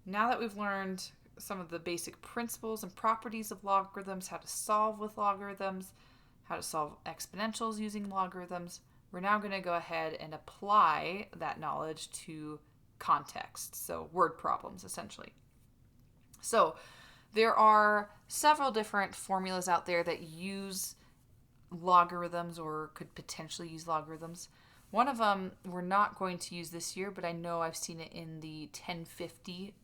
Now that we've learned some of the basic principles and properties of logarithms, how to solve with logarithms, how to solve exponentials using logarithms, we're now going to go ahead and apply that knowledge to context, so word problems essentially. So there are several different formulas out there that use logarithms or could potentially use logarithms. One of them we're not going to use this year, but I know I've seen it in the 1050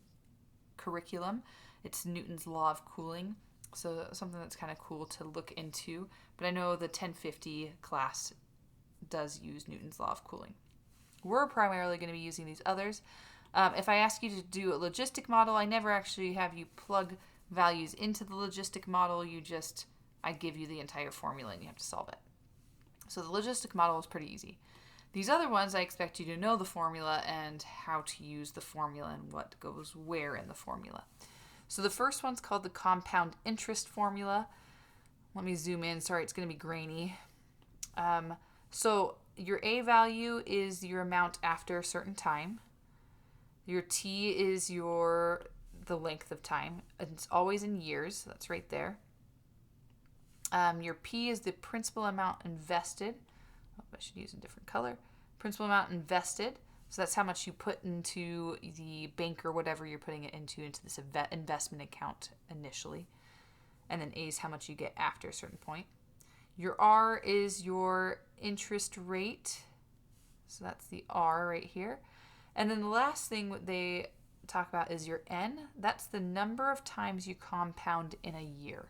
curriculum. It's Newton's law of cooling, so something that's kind of cool to look into. But I know the 1050 class does use Newton's law of cooling. We're primarily going to be using these others. If I ask you to do a logistic model, I never actually have you plug values into the logistic model. I give you the entire formula and you have to solve it. So the logistic model is pretty easy. These other ones, I expect you to know the formula and how to use the formula and what goes where in the formula. So the first one's called the compound interest formula. Let me zoom in. Sorry, it's going to be grainy. So your A value is your amount after a certain time. Your T is the length of time. It's always in years. That's right there. Your P is the principal amount invested. Oh, I should use a different color. Principal amount invested. So that's how much you put into the bank or whatever you're putting it into this investment account initially. And then A is how much you get after a certain point. Your R is your interest rate. So that's the R right here. And then the last thing they talk about is your N. That's the number of times you compound in a year.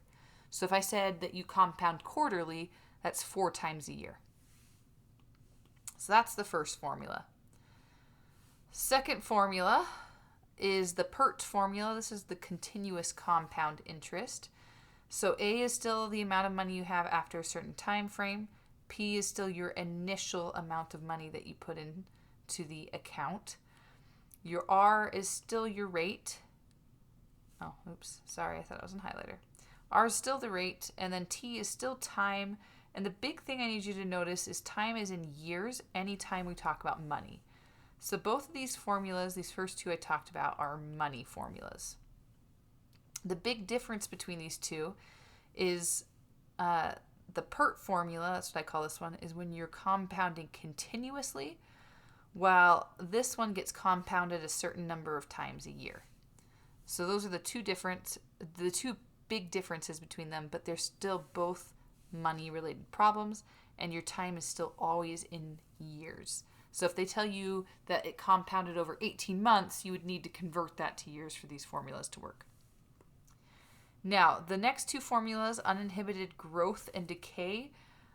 So if I said that you compound quarterly, that's 4 times a year. So that's the first formula. Second formula is the PERT formula. This is the continuous compound interest. So A is still the amount of money you have after a certain time frame. P is still your initial amount of money that you put into the account. Your R is still your rate. Oh, oops. Sorry, I thought it was in highlighter. R is still the rate, and then T is still time. And the big thing I need you to notice is time is in years anytime we talk about money. So both of these formulas, these first two I talked about, are money formulas. The big difference between these two is the PERT formula, that's what I call this one, is when you're compounding continuously, while this one gets compounded a certain number of times a year. So those are the two big differences between them, but they're still both money-related problems, and your time is still always in years. So if they tell you that it compounded over 18 months, you would need to convert that to years for these formulas to work. Now, the next two formulas, uninhibited growth and decay,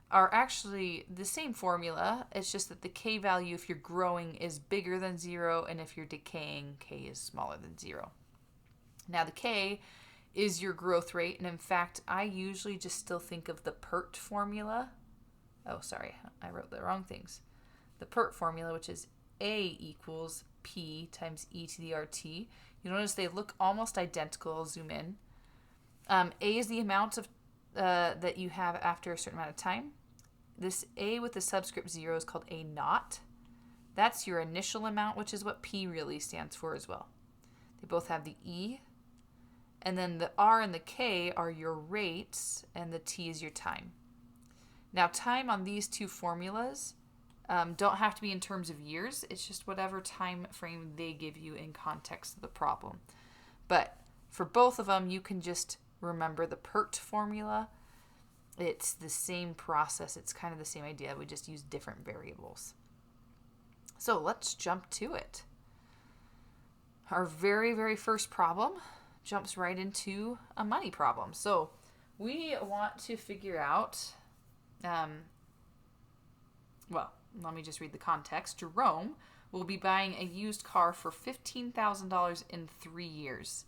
are actually the same formula. It's just that the K value, if you're growing, is bigger than 0, and if you're decaying, K is smaller than 0. Now, the K is your growth rate, and in fact, I usually just still think of the PERT formula. Oh, sorry, I wrote the wrong things. The PERT formula, which is A equals P times E to the RT. You'll notice they look almost identical. I'll zoom in. A is the amount of that you have after a certain amount of time. This A with the subscript 0 is called A naught. That's your initial amount, which is what P really stands for as well. They both have the E. And then the R and the K are your rates, and the T is your time. Now, time on these two formulas don't have to be in terms of years. It's just whatever time frame they give you in context of the problem. But for both of them, you can just remember the PERT formula. It's the same process. It's kind of the same idea. We just use different variables. So let's jump to it. Our very, very first problem jumps right into a money problem. So we want to figure out, let me just read the context. Jerome will be buying a used car for $15,000 in 3 years.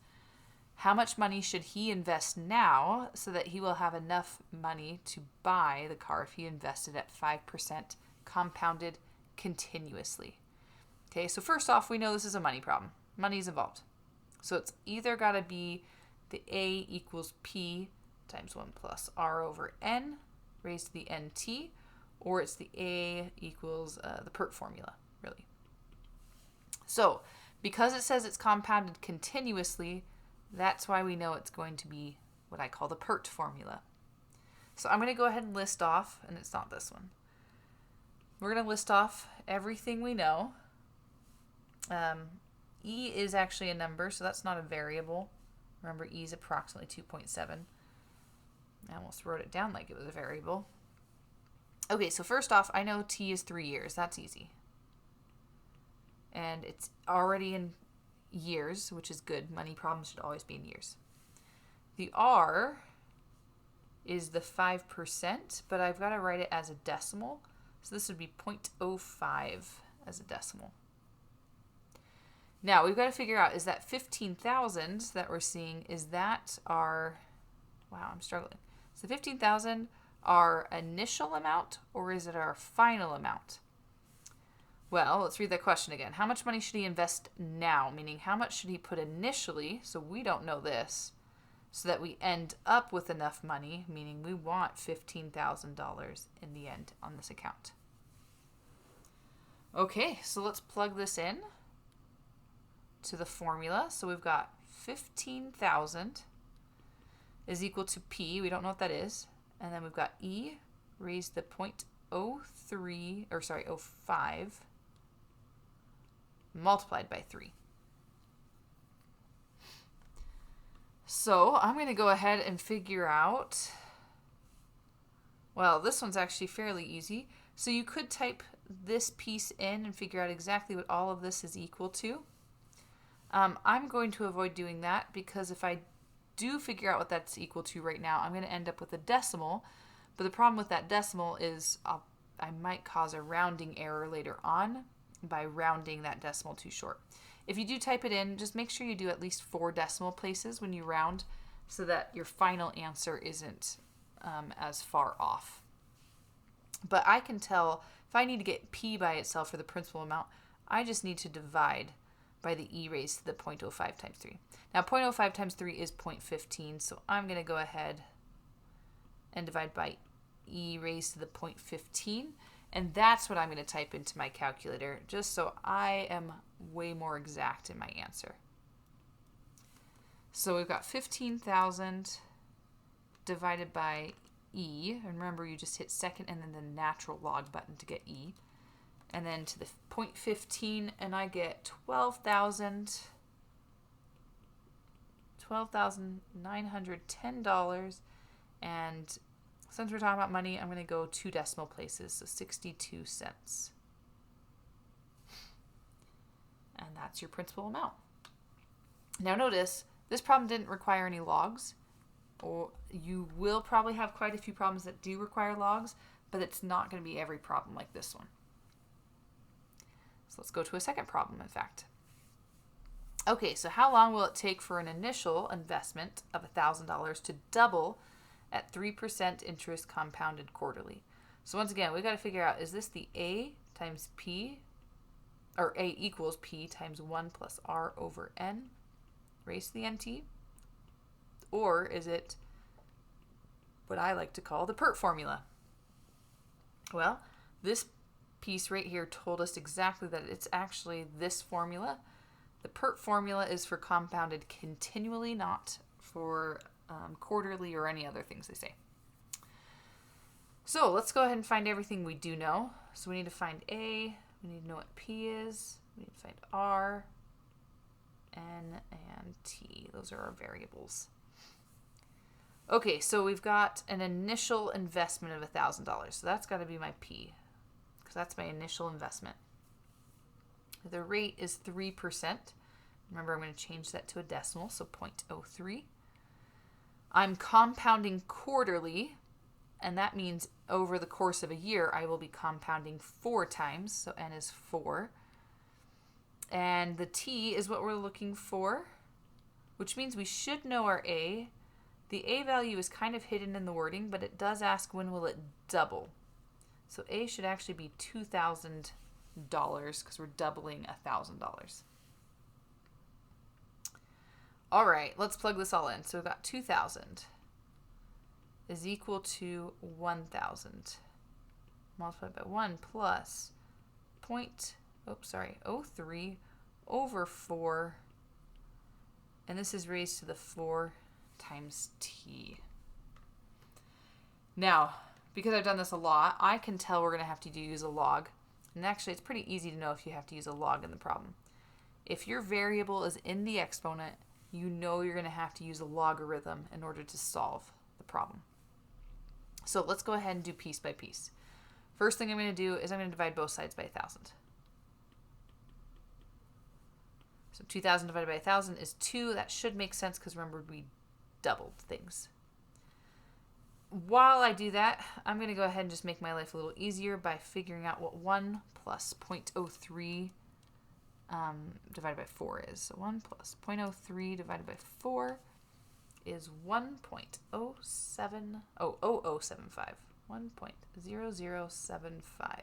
How much money should he invest now so that he will have enough money to buy the car if he invested at 5% compounded continuously? Okay, so first off, we know this is a money problem. Money is involved. So it's either got to be the A equals P times 1 plus R over N raised to the NT, or it's the A equals the PERT formula, really. So Because it says it's compounded continuously, that's why we know it's going to be what I call the PERT formula. So I'm going to go ahead and list off, and it's not this one. We're going to list off everything we know. E is actually a number, so that's not a variable. Remember, E is approximately 2.7. I almost wrote it down like it was a variable. Okay, so first off, I know T is 3 years. That's easy. And it's already in years, which is good. Money problems should always be in years. The R is the 5%, but I've got to write it as a decimal. So this would be 0.05 as a decimal. Now, we've got to figure out, is that 15,000 that we're seeing, is that our, wow, I'm struggling. So 15,000 our initial amount, or is it our final amount? Well, let's read that question again. How much money should he invest now? Meaning, how much should he put initially, so we don't know this, so that we end up with enough money, meaning we want $15,000 in the end on this account. Okay, so let's plug this in to the formula. So we've got 15,000 is equal to P. We don't know what that is. And then we've got E raised to 0.05 multiplied by 3. So I'm going to go ahead and figure out, well, this one's actually fairly easy. So you could type this piece in and figure out exactly what all of this is equal to. I'm going to avoid doing that because if I do figure out what that's equal to right now, I'm going to end up with a decimal. But the problem with that decimal is I might cause a rounding error later on by rounding that decimal too short. If you do type it in, just make sure you do at least 4 decimal places when you round so that your final answer isn't as far off. But I can tell if I need to get P by itself for the principal amount, I just need to divide by the E raised to the 0.05 times 3. Now 0.05 times 3 is 0.15, so I'm going to go ahead and divide by E raised to the 0.15, and that's what I'm going to type into my calculator, just so I am way more exact in my answer. So we've got 15,000 divided by E, and remember you just hit second and then the natural log button to get E, and then to the 0.15, and I get $12,910, and since we're talking about money, I'm going to go 2 decimal places, so 62 cents. And that's your principal amount. Now notice, this problem didn't require any logs. Or you will probably have quite a few problems that do require logs, but it's not going to be every problem like this one. So let's go to a second problem, in fact. Okay, so how long will it take for an initial investment of $1,000 to double at 3% interest compounded quarterly? So once again, we've got to figure out, is this the A times P, or A equals P times 1 plus R over N raised to the NT? Or is it what I like to call the PERT formula? Well, this piece right here told us exactly that it's actually this formula. The PERT formula is for compounded continually, not for quarterly or any other things they say. So let's go ahead and find everything we do know. So we need to find A, we need to know what P is, we need to find R, N, and T. Those are our variables. Okay, so we've got an initial investment of $1,000. So that's got to be my P, because that's my initial investment. The rate is 3%. Remember, I'm going to change that to a decimal, so 0.03. I'm compounding quarterly, and that means over the course of a year, I will be compounding 4 times, so N is 4. And the T is what we're looking for, which means we should know our A. The A value is kind of hidden in the wording, but it does ask when will it double. So A should actually be $2,000 because we're doubling $1,000. All right, let's plug this all in. So we've got 2,000 is equal to 1,000 multiplied by 1 plus 0.03 over 4. And this is raised to the 4 times t. Now, because I've done this a lot, I can tell we're going to have to use a log. And actually, it's pretty easy to know if you have to use a log in the problem. If your variable is in the exponent, you know you're going to have to use a logarithm in order to solve the problem. So let's go ahead and do piece by piece. First thing I'm going to do is I'm going to divide both sides by 1,000. So 2,000 divided by 1,000 is 2. That should make sense because remember we doubled things. While I do that, I'm going to go ahead and just make my life a little easier by figuring out what 1 plus 0.03 divided by 4 is. So 1 plus 0.03 divided by 4 is 1.0075. 1.0075.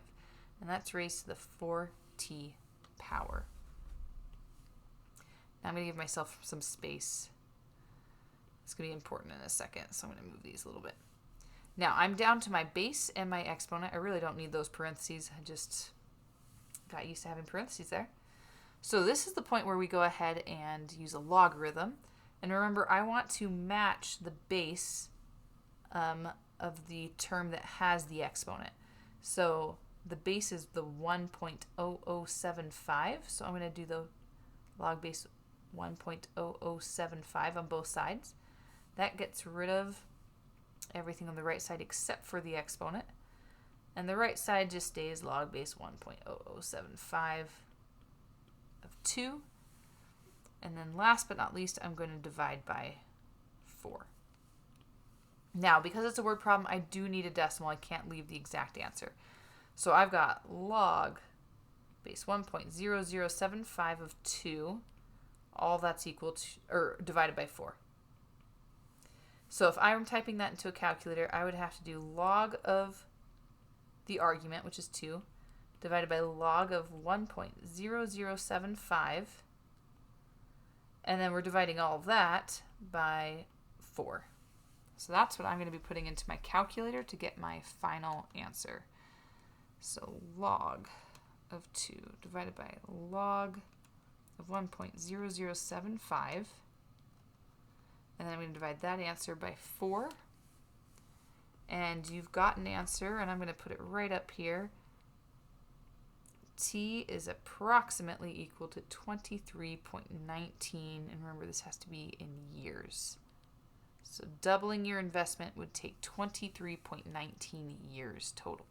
And that's raised to the 4t power. Now I'm going to give myself some space. It's going to be important in a second, so I'm going to move these a little bit. Now I'm down to my base and my exponent. I really don't need those parentheses. I just got used to having parentheses there. So this is the point where we go ahead and use a logarithm. And remember, I want to match the base of the term that has the exponent. So the base is the 1.0075. So I'm going to do the log base 1.0075 on both sides. That gets rid of everything on the right side except for the exponent. And the right side just stays log base 1.0075 of 2. And then last but not least, I'm going to divide by 4. Now, because it's a word problem, I do need a decimal. I can't leave the exact answer. So I've got log base 1.0075 of 2. All that's equal to, or divided by 4. So if I'm typing that into a calculator, I would have to do log of the argument, which is 2, divided by log of 1.0075. And then we're dividing all of that by 4. So that's what I'm going to be putting into my calculator to get my final answer. So log of 2 divided by log of 1.0075. And then I'm going to divide that answer by 4. And you've got an answer, and I'm going to put it right up here. T is approximately equal to 23.19. And remember, this has to be in years. So doubling your investment would take 23.19 years total.